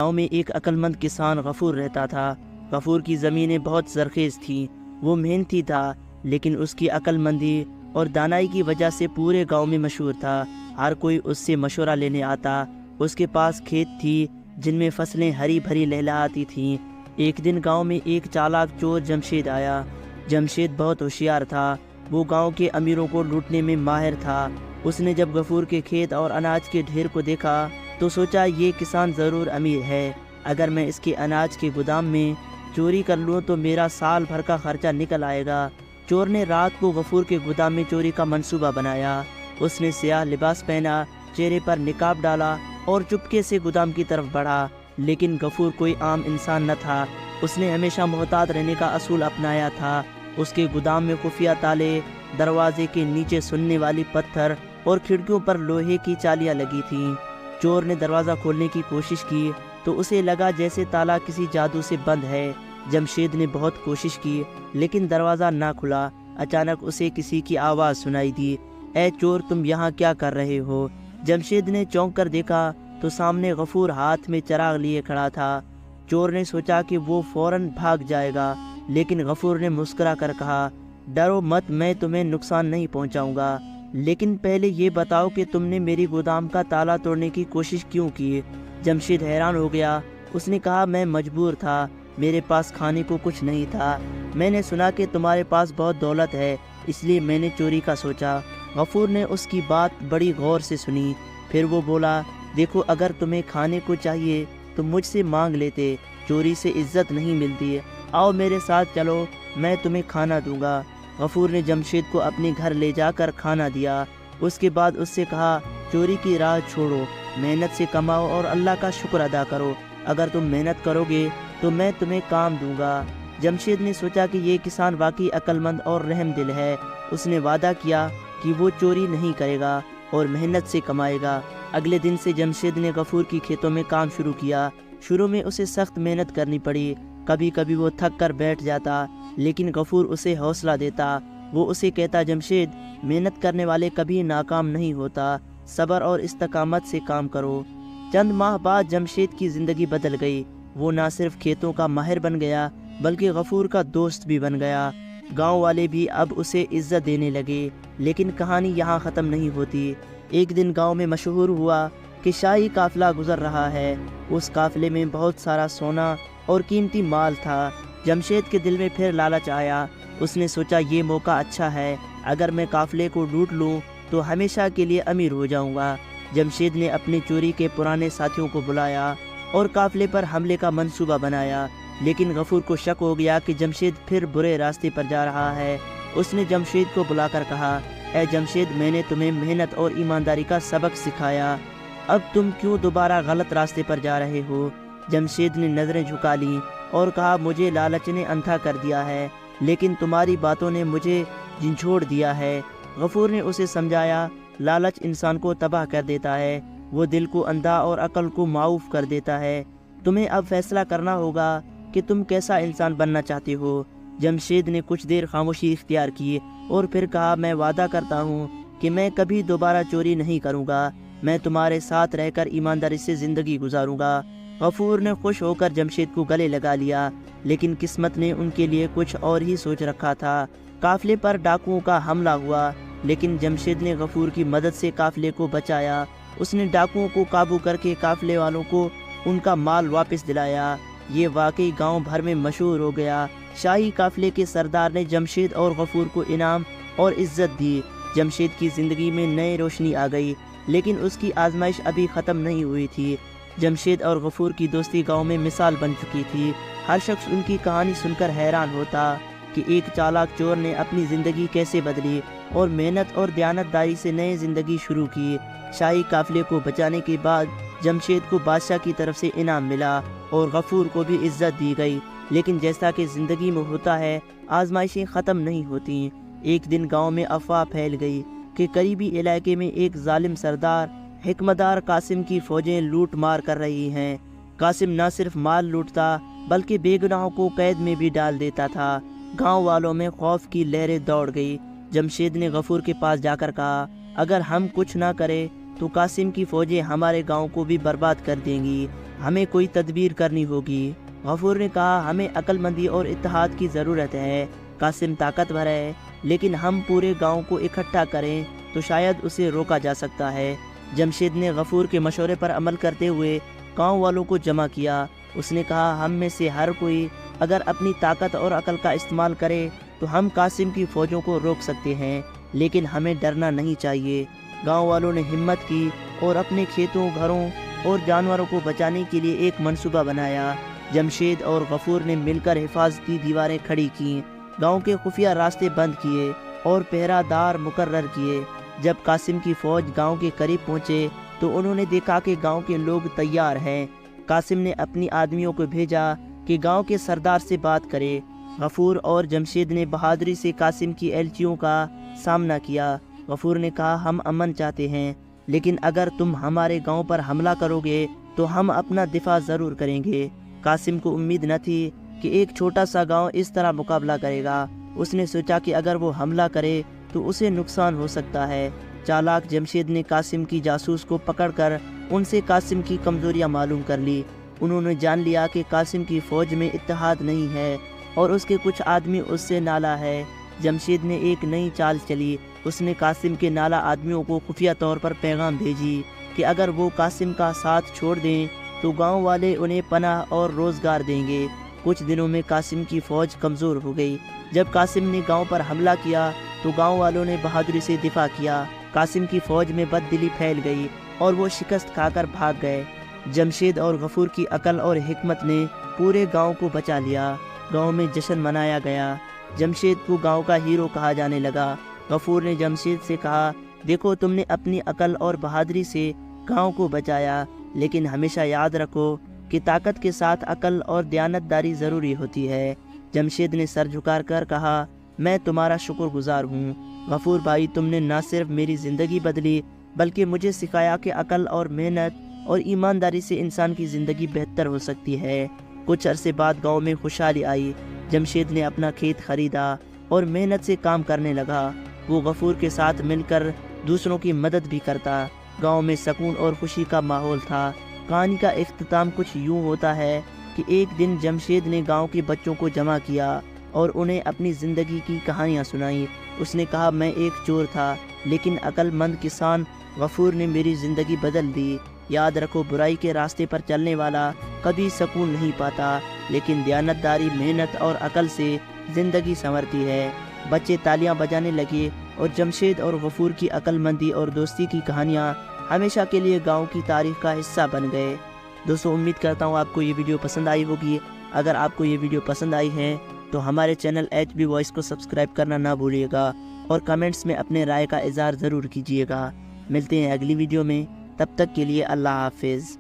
گاؤں میں ایک عقلمند کسان غفور رہتا تھا۔ غفور کی زمینیں بہت زرخیز تھیں، وہ محنتی تھا، لیکن اس کی عقل مندی اور دانائی کی وجہ سے پورے گاؤں میں مشہور تھا۔ ہر کوئی اس سے مشورہ لینے آتا۔ اس کے پاس کھیت تھی جن میں فصلیں ہری بھری لہلہاتی تھیں۔ ایک دن گاؤں میں ایک چالاک چور جمشید آیا۔ جمشید بہت ہوشیار تھا، وہ گاؤں کے امیروں کو لوٹنے میں ماہر تھا۔ اس نے جب غفور کے کھیت اور اناج کے ڈھیر کو دیکھا تو سوچا یہ کسان ضرور امیر ہے، اگر میں اس کے اناج کے گودام میں چوری کر لوں تو میرا سال بھر کا خرچہ نکل آئے گا۔ چور نے رات کو غفور کے گودام میں چوری کا منصوبہ بنایا۔ اس نے سیاہ لباس پہنا، چہرے پر نقاب ڈالا اور چپکے سے گودام کی طرف بڑھا۔ لیکن غفور کوئی عام انسان نہ تھا، اس نے ہمیشہ محتاط رہنے کا اصول اپنایا تھا۔ اس کے گودام میں خفیہ تالے، دروازے کے نیچے سننے والی پتھر اور کھڑکیوں پر لوہے کی چالیاں لگی تھیں۔ چور نے دروازہ کھولنے کی کوشش کی تو اسے لگا جیسے تالا کسی جادو سے بند ہے۔ جمشید نے بہت کوشش کی لیکن دروازہ نہ کھلا۔ اچانک اسے کسی کی آواز سنائی دی، اے چور، تم یہاں کیا کر رہے ہو؟ جمشید نے چونک کر دیکھا تو سامنے غفور ہاتھ میں چراغ لیے کھڑا تھا۔ چور نے سوچا کہ وہ فوراً بھاگ جائے گا، لیکن غفور نے مسکرا کر کہا، ڈرو مت، میں تمہیں نقصان نہیں پہنچاؤں گا، لیکن پہلے یہ بتاؤ کہ تم نے میری گودام کا تالا توڑنے کی کوشش کیوں کی؟ جمشید حیران ہو گیا۔ اس نے کہا، میں مجبور تھا، میرے پاس کھانے کو کچھ نہیں تھا۔ میں نے سنا کہ تمہارے پاس بہت دولت ہے، اس لیے میں نے چوری کا سوچا۔ غفور نے اس کی بات بڑی غور سے سنی، پھر وہ بولا، دیکھو، اگر تمہیں کھانے کو چاہیے تو مجھ سے مانگ لیتے، چوری سے عزت نہیں ملتی۔ آؤ میرے ساتھ چلو، میں تمہیں کھانا دوں گا۔ غفور نے جمشید کو اپنے گھر لے جا کر کھانا دیا۔ اس کے بعد اس سے کہا، چوری کی راہ چھوڑو، محنت سے کماؤ اور اللہ کا شکر ادا کرو۔ اگر تم محنت کرو گے تو میں تمہیں کام دوں گا۔ جمشید نے سوچا کہ یہ کسان واقعی عقل مند اور رحم دل ہے۔ اس نے وعدہ کیا کہ وہ چوری نہیں کرے گا اور محنت سے کمائے گا۔ اگلے دن سے جمشید نے غفور کی کھیتوں میں کام شروع کیا۔ شروع میں اسے سخت محنت کرنی پڑی، کبھی کبھی وہ تھک کر بیٹھ جاتا، لیکن غفور اسے حوصلہ دیتا۔ وہ اسے کہتا، جمشید، محنت کرنے والے کبھی ناکام نہیں ہوتا، صبر اور استقامت سے کام کرو۔ چند ماہ بعد جمشید کی زندگی بدل گئی۔ وہ نہ صرف کھیتوں کا ماہر بن گیا بلکہ غفور کا دوست بھی بن گیا۔ گاؤں والے بھی اب اسے عزت دینے لگے۔ لیکن کہانی یہاں ختم نہیں ہوتی۔ ایک دن گاؤں میں مشہور ہوا کہ شاہی قافلہ گزر رہا ہے۔ اس قافلے میں بہت سارا سونا اور قیمتی مال تھا۔ جمشید کے دل میں پھر لالچ آیا۔ اس نے سوچا، یہ موقع اچھا ہے، اگر میں قافلے کو لوٹ لوں تو ہمیشہ کے لیے امیر ہو جاؤں گا۔ جمشید نے اپنے چوری کے پرانے ساتھیوں کو بلایا اور قافلے پر حملے کا منصوبہ بنایا، لیکن غفور کو شک ہو گیا کہ جمشید پھر برے راستے پر جا رہا ہے۔ اس نے جمشید کو بلا کر کہا، اے جمشید، میں نے تمہیں محنت اور ایمانداری کا سبق سکھایا، اب تم کیوں دوبارہ غلط راستے پر جا رہے ہو؟ جمشید نے نظریں جھکا لیں اور کہا، مجھے لالچ نے اندھا کر دیا ہے، لیکن تمہاری باتوں نے مجھے جھنجھوڑ دیا ہے۔ غفور نے اسے سمجھایا، لالچ انسان کو تباہ کر دیتا ہے، وہ دل کو اندھا اور عقل کو معاف کر دیتا ہے۔ تمہیں اب فیصلہ کرنا ہوگا کہ تم کیسا انسان بننا چاہتے ہو۔ جمشید نے کچھ دیر خاموشی اختیار کی اور پھر کہا، میں وعدہ کرتا ہوں کہ میں کبھی دوبارہ چوری نہیں کروں گا، میں تمہارے ساتھ رہ کر ایمانداری سے زندگی گزاروں گا۔ غفور نے خوش ہو کر جمشید کو گلے لگا لیا، لیکن قسمت نے ان کے لیے کچھ اور ہی سوچ رکھا تھا۔ قافلے پر ڈاکوؤں کا حملہ ہوا، لیکن جمشید نے غفور کی مدد سے قافلے کو بچایا۔ اس نے ڈاکوؤں کو قابو کر کے قافلے والوں کو ان کا مال واپس دلایا۔ یہ واقعی گاؤں بھر میں مشہور ہو گیا۔ شاہی قافلے کے سردار نے جمشید اور غفور کو انعام اور عزت دی۔ جمشید کی زندگی میں نئی روشنی آ گئی، لیکن اس کی آزمائش ابھی ختم نہیں ہوئی تھی۔ جمشید اور غفور کی دوستی گاؤں میں مثال بن چکی تھی۔ ہر شخص ان کی کہانی سن کر حیران ہوتا کہ ایک چالاک چور نے اپنی زندگی کیسے بدلی اور محنت اور دیانتداری سے نئی زندگی شروع کی۔ شاہی قافلے کو بچانے کے بعد جمشید کو بادشاہ کی طرف سے انعام ملا اور غفور کو بھی عزت دی گئی، لیکن جیسا کہ زندگی میں ہوتا ہے، آزمائشیں ختم نہیں ہوتیں۔ ایک دن گاؤں میں افواہ پھیل گئی کہ قریبی علاقے میں ایک ظالم سردار حکمتدار قاسم کی فوجیں لوٹ مار کر رہی ہیں۔ قاسم نہ صرف مال لوٹتا بلکہ بے گناہوں کو قید میں بھی ڈال دیتا تھا۔ گاؤں والوں میں خوف کی لہریں دوڑ گئی۔ جمشید نے غفور کے پاس جا کر کہا، اگر ہم کچھ نہ کریں تو قاسم کی فوجیں ہمارے گاؤں کو بھی برباد کر دیں گی۔ ہمیں کوئی تدبیر کرنی ہوگی۔ غفور نے کہا ہمیں عقل مندی اور اتحاد کی ضرورت ہے۔ قاسم طاقتور ہے، لیکن ہم پورے گاؤں کو اکٹھا کریں تو شاید اسے روکا جا سکتا ہے۔ جمشید نے غفور کے مشورے پر عمل کرتے ہوئے گاؤں والوں کو جمع کیا۔ اس نے کہا ہم میں سے ہر کوئی اگر اپنی طاقت اور عقل کا استعمال کرے تو ہم قاسم کی فوجوں کو روک سکتے ہیں، لیکن ہمیں ڈرنا نہیں چاہیے۔ گاؤں والوں نے ہمت کی اور اپنے کھیتوں، گھروں اور جانوروں کو بچانے کے لیے ایک منصوبہ بنایا۔ جمشید اور غفور نے مل کر حفاظتی دیواریں کھڑی کیں، گاؤں کے خفیہ راستے بند کیے اور پہرہ دار مقرر کیے۔ جب قاسم کی فوج گاؤں کے قریب پہنچے تو انہوں نے دیکھا کہ گاؤں کے لوگ تیار ہیں۔ قاسم نے اپنی آدمیوں کو بھیجا کہ گاؤں کے سردار سے بات کرے۔ غفور اور جمشید نے بہادری سے قاسم کی ایلچیوں کا سامنا کیا۔ غفور نے کہا ہم امن چاہتے ہیں، لیکن اگر تم ہمارے گاؤں پر حملہ کرو گے تو ہم اپنا دفاع ضرور کریں گے۔ قاسم کو امید نہ تھی کہ ایک چھوٹا سا گاؤں اس طرح مقابلہ کرے گا۔ اس نے سوچا کہ اگر وہ حملہ کرے تو اسے نقصان ہو سکتا ہے۔ چالاک جمشید نے قاسم کی جاسوس کو پکڑ کر ان سے قاسم کی کمزوریاں معلوم کر لی۔ انہوں نے جان لیا کہ قاسم کی فوج میں اتحاد نہیں ہے اور اس کے کچھ آدمی اس سے نالا ہے۔ جمشید نے ایک نئی چال چلی۔ اس نے قاسم کے نالا آدمیوں کو خفیہ طور پر پیغام بھیجی کہ اگر وہ قاسم کا ساتھ چھوڑ دیں تو گاؤں والے انہیں پناہ اور روزگار دیں گے۔ کچھ دنوں میں قاسم کی فوج کمزور ہو گئی۔ جب قاسم نے گاؤں پر حملہ کیا تو گاؤں والوں نے بہادری سے دفاع کیا۔ قاسم کی فوج میں بددلی پھیل گئی اور وہ شکست کھا کر بھاگ گئے۔ جمشید اور غفور کی عقل اور حکمت نے پورے گاؤں کو بچا لیا۔ گاؤں میں جشن منایا گیا۔ جمشید کو گاؤں کا ہیرو کہا جانے لگا۔ غفور نے جمشید سے کہا دیکھو تم نے اپنی عقل اور بہادری سے گاؤں کو بچایا، لیکن ہمیشہ یاد رکھو کہ طاقت کے ساتھ عقل اور دیانتداری ضروری ہوتی ہے۔ جمشید نے سر جھکا کر کہا میں تمہارا شکر گزار ہوں غفور بھائی، تم نے نہ صرف میری زندگی بدلی بلکہ مجھے سکھایا کہ عقل اور محنت اور ایمانداری سے انسان کی زندگی بہتر ہو سکتی ہے۔ کچھ عرصے بعد گاؤں میں خوشحالی آئی۔ جمشید نے اپنا کھیت خریدا اور محنت سے کام کرنے لگا۔ وہ غفور کے ساتھ مل کر دوسروں کی مدد بھی کرتا۔ گاؤں میں سکون اور خوشی کا ماحول تھا۔ کہانی کا اختتام کچھ یوں ہوتا ہے کہ ایک دن جمشید نے گاؤں کے بچوں کو جمع کیا اور انہیں اپنی زندگی کی کہانیاں سنائیں۔ اس نے کہا میں ایک چور تھا، لیکن عقل مند کسان غفور نے میری زندگی بدل دی۔ یاد رکھو برائی کے راستے پر چلنے والا کبھی سکون نہیں پاتا، لیکن دیانتداری، محنت اور عقل سے زندگی سنورتی ہے۔ بچے تالیاں بجانے لگے اور جمشید اور غفور کی عقل مندی اور دوستی کی کہانیاں ہمیشہ کے لیے گاؤں کی تاریخ کا حصہ بن گئے۔ دوستو امید کرتا ہوں آپ کو یہ ویڈیو پسند آئی ہوگی۔ اگر آپ کو یہ ویڈیو پسند آئی ہے تو ہمارے چینل HB وائس کو سبسکرائب کرنا نہ بھولیے گا اور کمنٹس میں اپنے رائے کا اظہار ضرور کیجیے گا۔ ملتے ہیں اگلی ویڈیو میں، تب تک کے لیے اللہ حافظ۔